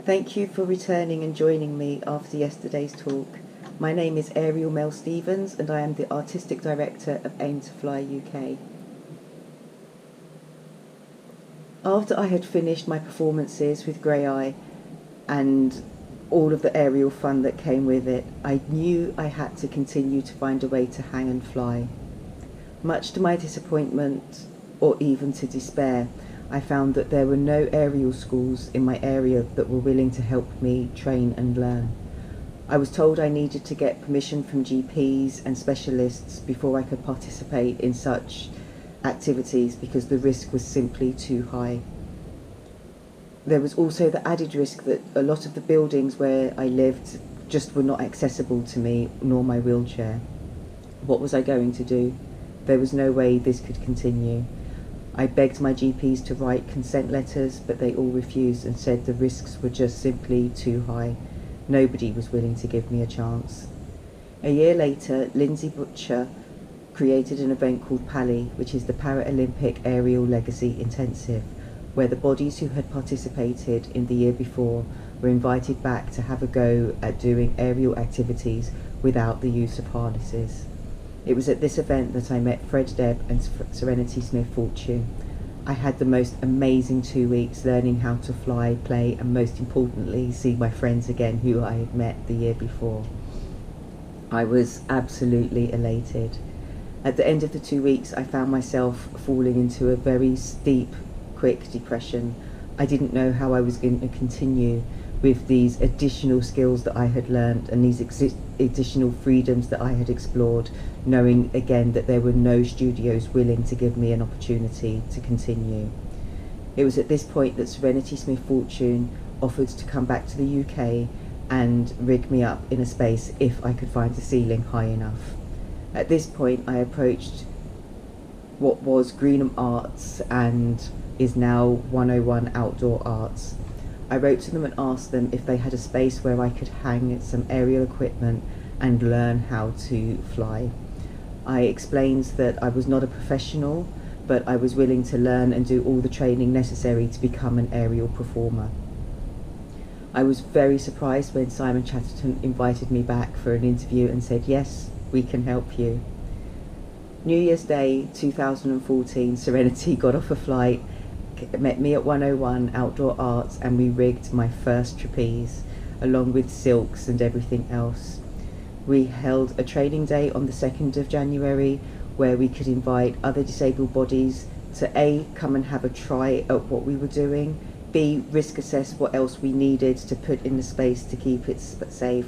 Thank you for returning and joining me after yesterday's talk. My name is Ariel Mel Stevens and I am the Artistic Director of Aim to Fly UK. After I had finished my performances with Grey Eye and all of the aerial fun that came with it, I knew I had to continue to find a way to hang and fly. Much to my disappointment, or even to despair, I found that there were no aerial schools in my area that were willing to help me train and learn. I was told I needed to get permission from GPs and specialists before I could participate in such activities because the risk was simply too high. There was also the added risk that a lot of the buildings where I lived just were not accessible to me, nor my wheelchair. What was I going to do? There was no way this could continue. I begged my GPs to write consent letters, but they all refused and said the risks were just simply too high. Nobody was willing to give me a chance. A year later, Lindsay Butcher created an event called PALI, which is the Paralympic Aerial Legacy Intensive, where the bodies who had participated in the year before were invited back to have a go at doing aerial activities without the use of harnesses. It was at this event that I met Fred Debb and Serenity Smith Fortune. I had the most amazing 2 weeks learning how to fly, play, and most importantly, see my friends again who I had met the year before. I was absolutely elated. At the end of the 2 weeks, I found myself falling into a very steep, quick depression. I didn't know how I was going to continue with these additional skills that I had learned and these additional freedoms that I had explored, knowing again that there were no studios willing to give me an opportunity to continue. It was at this point that Serenity Smith Fortune offered to come back to the UK and rig me up in a space if I could find a ceiling high enough. At this point I approached what was Greenham Arts and is now 101 Outdoor Arts. I wrote to them and asked them if they had a space where I could hang some aerial equipment and learn how to fly. I explained that I was not a professional, but I was willing to learn and do all the training necessary to become an aerial performer. I was very surprised when Simon Chatterton invited me back for an interview and said, yes, we can help you. New Year's Day 2014, Serenity got off a flight, met me at 101 Outdoor Arts, and we rigged my first trapeze along with silks and everything else. We held a training day on the 2nd of January where we could invite other disabled bodies to A, come and have a try at what we were doing, B, risk assess what else we needed to put in the space to keep it safe,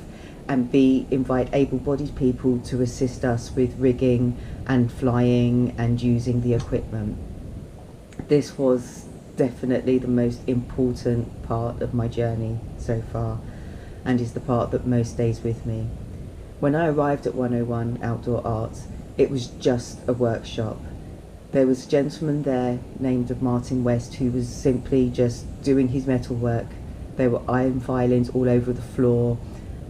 and B, invite able-bodied people to assist us with rigging and flying and using the equipment. This was definitely the most important part of my journey so far, and is the part that most stays with me. When I arrived at 101 Outdoor Arts, it was just a workshop. There was a gentleman there named Martin West who was simply just doing his metal work. There were iron filings all over the floor.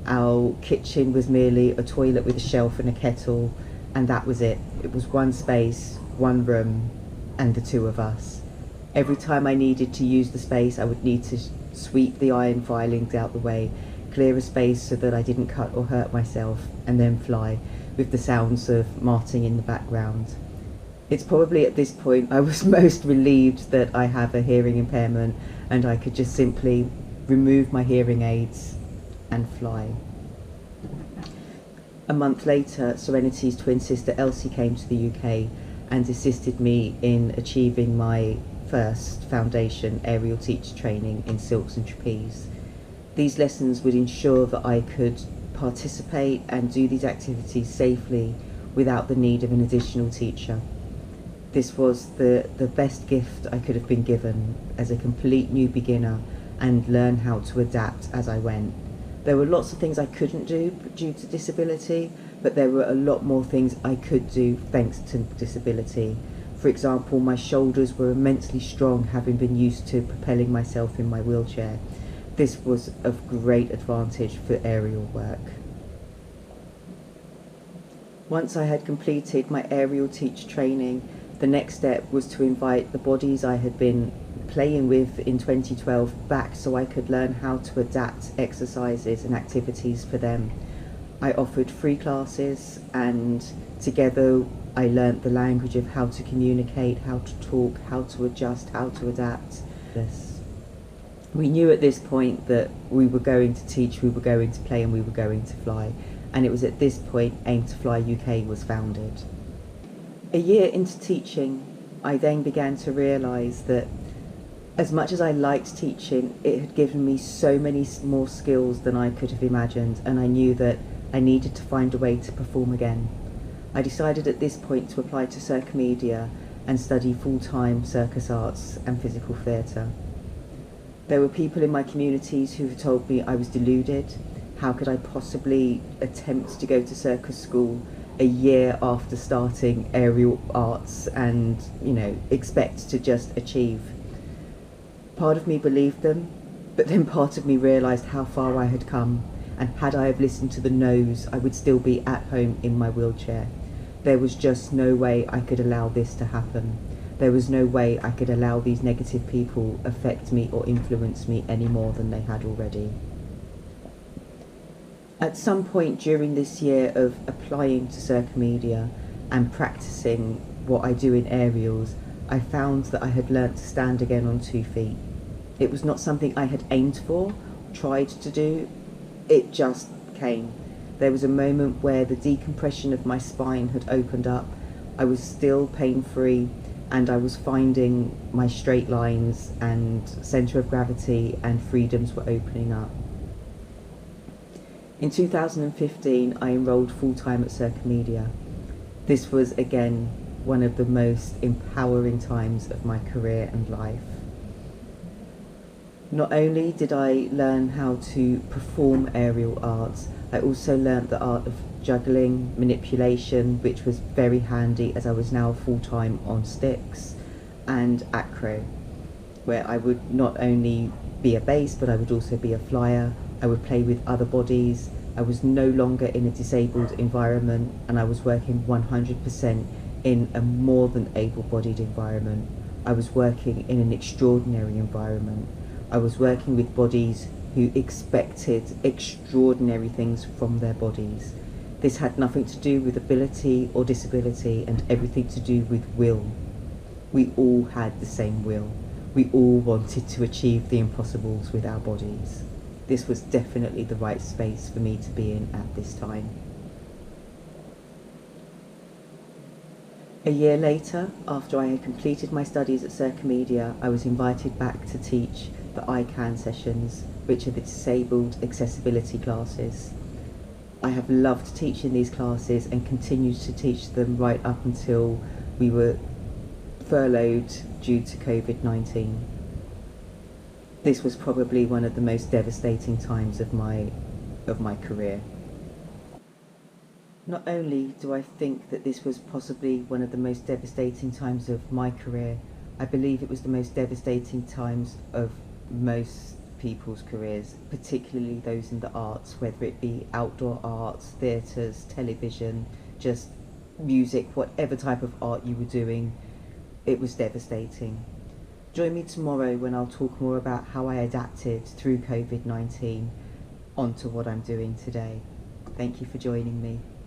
Our kitchen was merely a toilet with a shelf and a kettle, and that was it. It was one space, one room, and the two of us. Every time I needed to use the space, I would need to sweep the iron filings out the way, clear a space so that I didn't cut or hurt myself, and then fly, with the sounds of marting in the background. It's probably at this point I was most relieved that I have a hearing impairment and I could just simply remove my hearing aids and fly. A month later, Serenity's twin sister Elsie came to the UK and assisted me in achieving my first foundation aerial teacher training in silks and trapeze. These lessons would ensure that I could participate and do these activities safely without the need of an additional teacher. This was the best gift I could have been given as a complete new beginner and learn how to adapt as I went. There were lots of things I couldn't do due to disability, but there were a lot more things I could do thanks to disability. For example, my shoulders were immensely strong, having been used to propelling myself in my wheelchair. This was of great advantage for aerial work. Once I had completed my aerial teacher training, the next step was to invite the bodies I had been playing with in 2012 back so I could learn how to adapt exercises and activities for them. I offered free classes, and together I learnt the language of how to communicate, how to talk, how to adjust, how to adapt. We knew at this point that we were going to teach, we were going to play, and we were going to fly. And it was at this point Aim to Fly UK was founded. A year into teaching, I then began to realise that as much as I liked teaching, it had given me so many more skills than I could have imagined, and I knew that I needed to find a way to perform again. I decided at this point to apply to Cirque Media and study full-time circus arts and physical theatre. There were people in my communities who had told me I was deluded. How could I possibly attempt to go to circus school a year after starting aerial arts and, expect to just achieve? Part of me believed them, but then part of me realised how far I had come, and had I have listened to the no's, I would still be at home in my wheelchair. There was just no way I could allow this to happen. There was no way I could allow these negative people affect me or influence me any more than they had already. At some point during this year of applying to Cirque Media and practicing what I do in aerials, I found that I had learnt to stand again on 2 feet. It was not something I had aimed for, tried to do, it just came. There was a moment where the decompression of my spine had opened up, I was still pain-free, and I was finding my straight lines and centre of gravity and freedoms were opening up. In 2015, I enrolled full-time at Cirque Media. This was, again, one of the most empowering times of my career and life. Not only did I learn how to perform aerial arts, I also learnt the art of juggling, manipulation, which was very handy as I was now full-time on sticks, and acro, where I would not only be a bass, but I would also be a flyer. I would play with other bodies. I was no longer in a disabled environment, and I was working 100% in a more than able-bodied environment. I was working in an extraordinary environment. I was working with bodies who expected extraordinary things from their bodies. This had nothing to do with ability or disability and everything to do with will. We all had the same will. We all wanted to achieve the impossibles with our bodies. This was definitely the right space for me to be in at this time. A year later, after I had completed my studies at Cirque Media, I was invited back to teach the ICANN sessions, which are the disabled accessibility classes. I have loved teaching these classes and continued to teach them right up until we were furloughed due to COVID-19. This was probably one of the most devastating times of my career. Not only do I think that this was possibly one of the most devastating times of my career, I believe it was the most devastating times of most people's careers, particularly those in the arts, whether it be outdoor arts, theatres, television, just music, whatever type of art you were doing, it was devastating. Join me tomorrow when I'll talk more about how I adapted through COVID-19 onto what I'm doing today. Thank you for joining me.